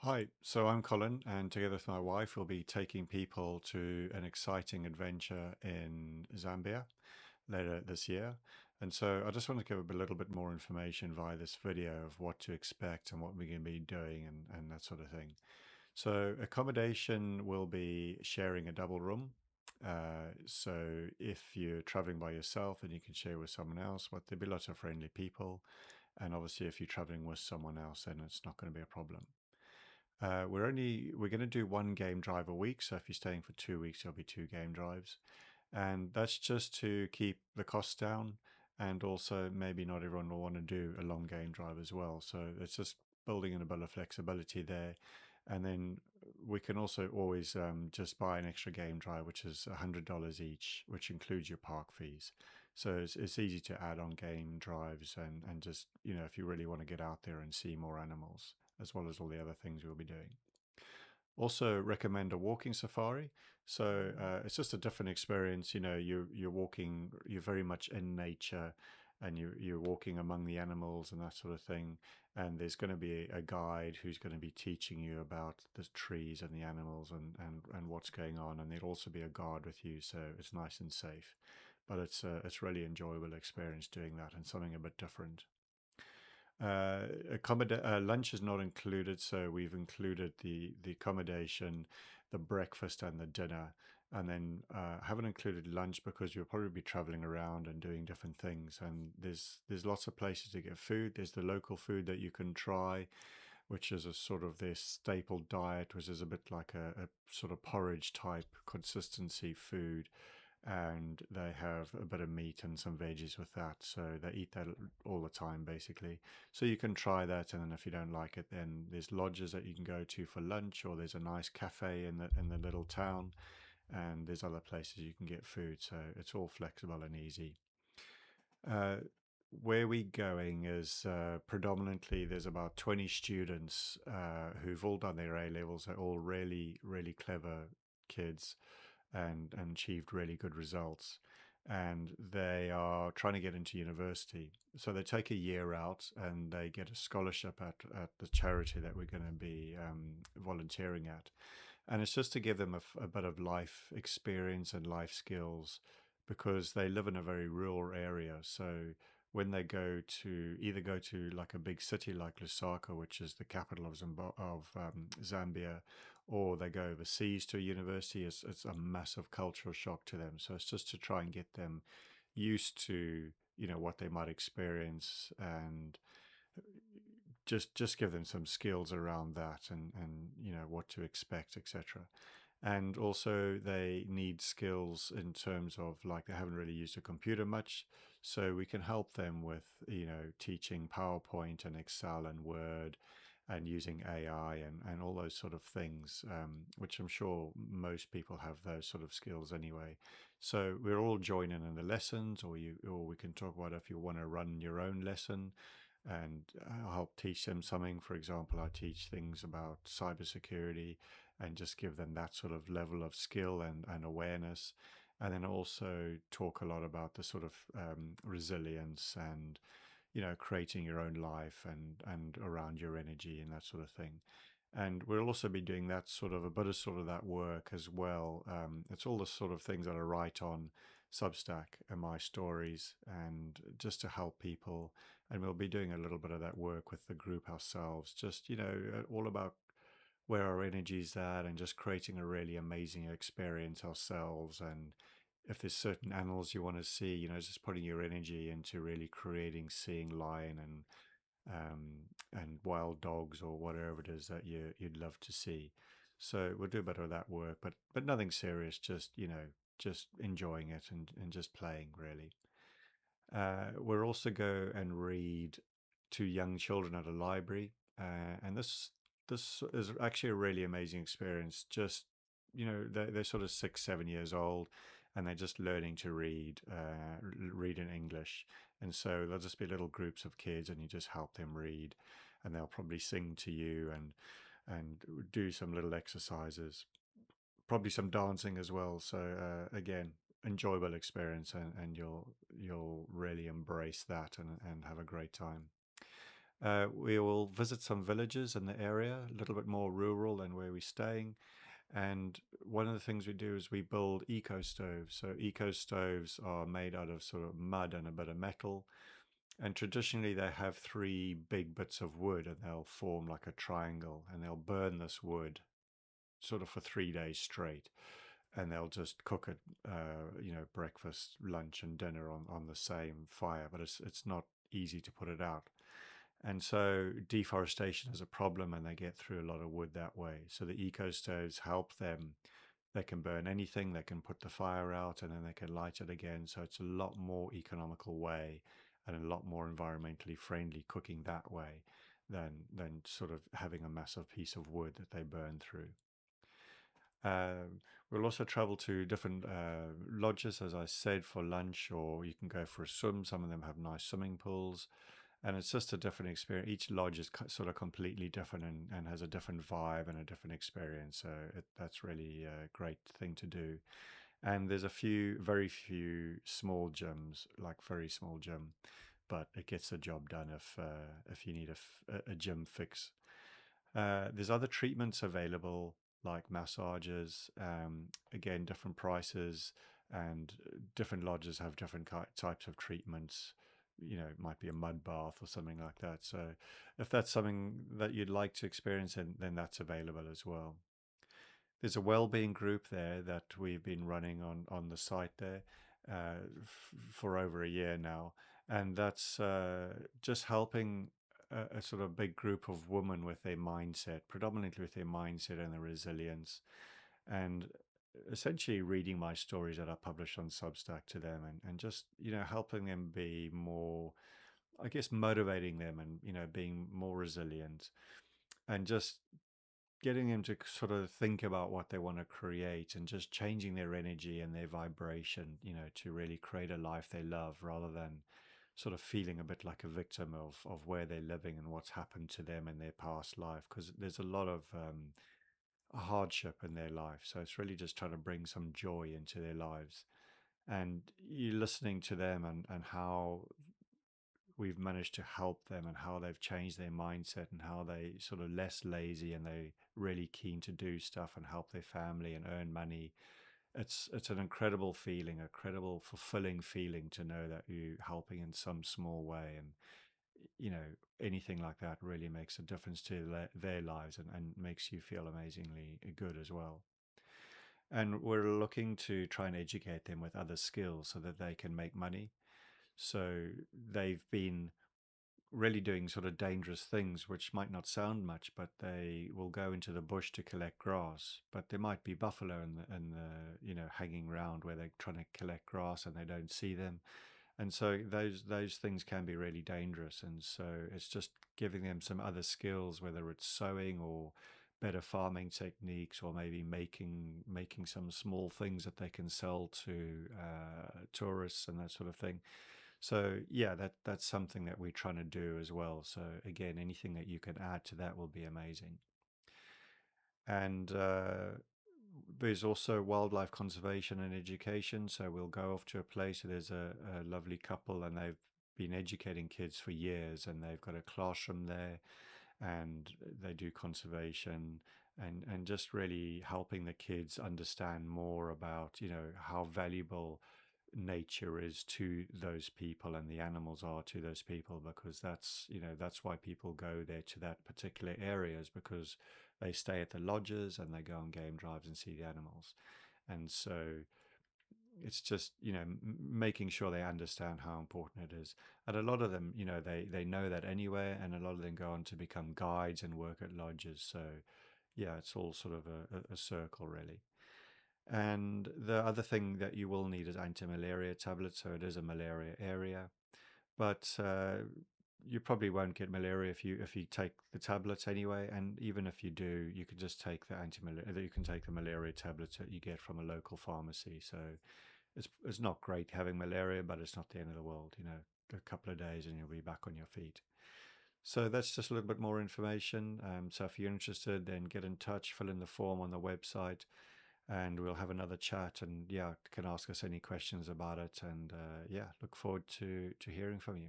Hi, so I'm Colin, and together with my wife, we'll be taking people to an exciting adventure in Zambia later this year. And so I just want to give a little bit more information via this video of what to expect and what we're going to be doing and that sort of thing. So accommodation will be sharing a double room. So if you're traveling by yourself, then you can share with someone else, but there'll be lots of friendly people. And obviously, if you're traveling with someone else, then it's not going to be a problem. We're going to do one game drive a week. So if you're staying for 2 weeks, there'll be two game drives, and that's just to keep the costs down. And also, maybe not everyone will want to do a long game drive as well. So it's just building in a bit of flexibility there. And then we can also always just buy an extra game drive, which is $100 each, which includes your park fees. So it's easy to add on game drives and just, if you really want to get out there and see more animals, as well as all the other things we'll be doing. Also recommend a walking safari. So it's just a different experience. You're walking, you're very much in nature, and you're walking among the animals and that sort of thing. And there's going to be a guide who's going to be teaching you about the trees and the animals and what's going on. And there'll also be a guard with you, so it's nice and safe. But it's really enjoyable experience doing that and something a bit different. Lunch is not included, so we've included the accommodation, the breakfast, and the dinner, and then haven't included lunch because you'll probably be traveling around and doing different things. And there's lots of places to get food. There's the local food that you can try, which is a sort of their staple diet, which is a bit like a sort of porridge type consistency food, and they have a bit of meat and some veggies with that. So they eat that all the time, basically. So you can try that, and then if you don't like it, then there's lodges that you can go to for lunch, or there's a nice cafe in the little town, and there's other places you can get food. So it's all flexible and easy. Uh, where we going is predominantly there's about 20 students who've all done their A levels. They're all really, really clever kids and achieved really good results. And they are trying to get into university. So they take a year out and they get a scholarship at the charity that we're going to be volunteering at. And it's just to give them a bit of life experience and life skills because they live in a very rural area. So when they go to like a big city like Lusaka, which is the capital of Zambia, or they go overseas to a university, it's a massive cultural shock to them. So it's just to try and get them used to what they might experience, and just give them some skills around that, and what to expect, etc. And also they need skills in terms of, like, they haven't really used a computer much, so we can help them with teaching PowerPoint and Excel and Word and using AI and all those sort of things, which I'm sure most people have those sort of skills anyway. So we're all joining in the lessons, or we can talk about if you want to run your own lesson, and I'll help teach them something. For example, I teach things about cybersecurity and just give them that sort of level of skill and awareness. And then also talk a lot about the sort of resilience and creating your own life and around your energy and that sort of thing. And we'll also be doing that sort of a bit of sort of that work as well. It's all the sort of things that I write on Substack and my stories, and just to help people. And we'll be doing a little bit of that work with the group ourselves, just all about where our energy's at and just creating a really amazing experience ourselves. And if there's certain animals you want to see, just putting your energy into really creating, seeing lion and wild dogs or whatever it is that you'd love to see. So we'll do a bit of that work, but nothing serious, just enjoying it and just playing, really. We'll also go and read to young children at a library, and this is actually a really amazing experience. Just they're sort of 6, 7 years old, and they're just learning to read in English. And so there'll just be little groups of kids, and you just help them read, and they'll probably sing to you and do some little exercises, probably some dancing as well. So again, enjoyable experience, and you'll really embrace that and have a great time. We will visit some villages in the area, a little bit more rural than where we're staying. And one of the things we do is we build eco stoves. So eco stoves are made out of sort of mud and a bit of metal. And traditionally, they have three big bits of wood, and they'll form like a triangle, and they'll burn this wood sort of for 3 days straight, and they'll just cook it, breakfast, lunch, and dinner on the same fire. But it's not easy to put it out. And so deforestation is a problem, and they get through a lot of wood that way. So the eco stoves help them. They can burn anything, they can put the fire out, and then they can light it again. So it's a lot more economical way and a lot more environmentally friendly cooking that way than sort of having a massive piece of wood that they burn through. We'll also travel to different lodges, as I said, for lunch, or you can go for a swim. Some of them have nice swimming pools, and it's just a different experience. Each lodge is sort of completely different and has a different vibe and a different experience. So that's really a great thing to do. And there's very few small gyms, like very small gym, but it gets the job done if you need a gym fix. There's other treatments available like massages, again, different prices, and different lodges have different types of treatments. It might be a mud bath or something like that. So if that's something that you'd like to experience, then that's available as well. There's a well-being group there that we've been running on the site there for over a year now, and that's just helping a sort of big group of women with their mindset, predominantly with their mindset and their resilience, and essentially reading my stories that I publish on Substack to them, and just helping them be more, I guess, motivating them, and being more resilient, and just getting them to sort of think about what they want to create, and just changing their energy and their vibration, to really create a life they love, rather than sort of feeling a bit like a victim of where they're living and what's happened to them in their past life. Because there's a lot of hardship in their life. So it's really just trying to bring some joy into their lives. And you listening to them, and how we've managed to help them, and how they've changed their mindset, and how they sort of less lazy, and they really keen to do stuff and help their family and earn money. It's an incredible feeling, a incredible fulfilling feeling to know that you're helping in some small way. And you know anything like that really makes a difference to their lives, and makes you feel amazingly good as well. And we're looking to try and educate them with other skills so that they can make money. So they've been really doing sort of dangerous things, which might not sound much, but they will go into the bush to collect grass. But there might be buffalo in the hanging around where they're trying to collect grass, and they don't see them. And so those things can be really dangerous. And so it's just giving them some other skills, whether it's sewing or better farming techniques, or maybe making some small things that they can sell to tourists and that sort of thing. So yeah, that's something that we're trying to do as well. So again, anything that you can add to that will be amazing. And there's also wildlife conservation and education. So we'll go off to a place where there's a lovely couple, and they've been educating kids for years, and they've got a classroom there, and they do conservation, and just really helping the kids understand more about how valuable nature is to those people, and the animals are to those people, because that's why people go there to that particular areas, because they stay at the lodges and they go on game drives and see the animals. And so it's just making sure they understand how important it is. And a lot of them, they know that anyway, and a lot of them go on to become guides and work at lodges. So yeah, it's all sort of a circle, really. And the other thing that you will need is anti-malaria tablets. So it is a malaria area, but you probably won't get malaria if you take the tablets anyway. And even if you do, you can just take the anti-malaria. You can take the malaria tablets that you get from a local pharmacy. So it's not great having malaria, but it's not the end of the world. A couple of days and you'll be back on your feet. So that's just a little bit more information. So if you're interested, then get in touch, fill in the form on the website, and we'll have another chat. And yeah, can ask us any questions about it. And yeah, look forward to hearing from you.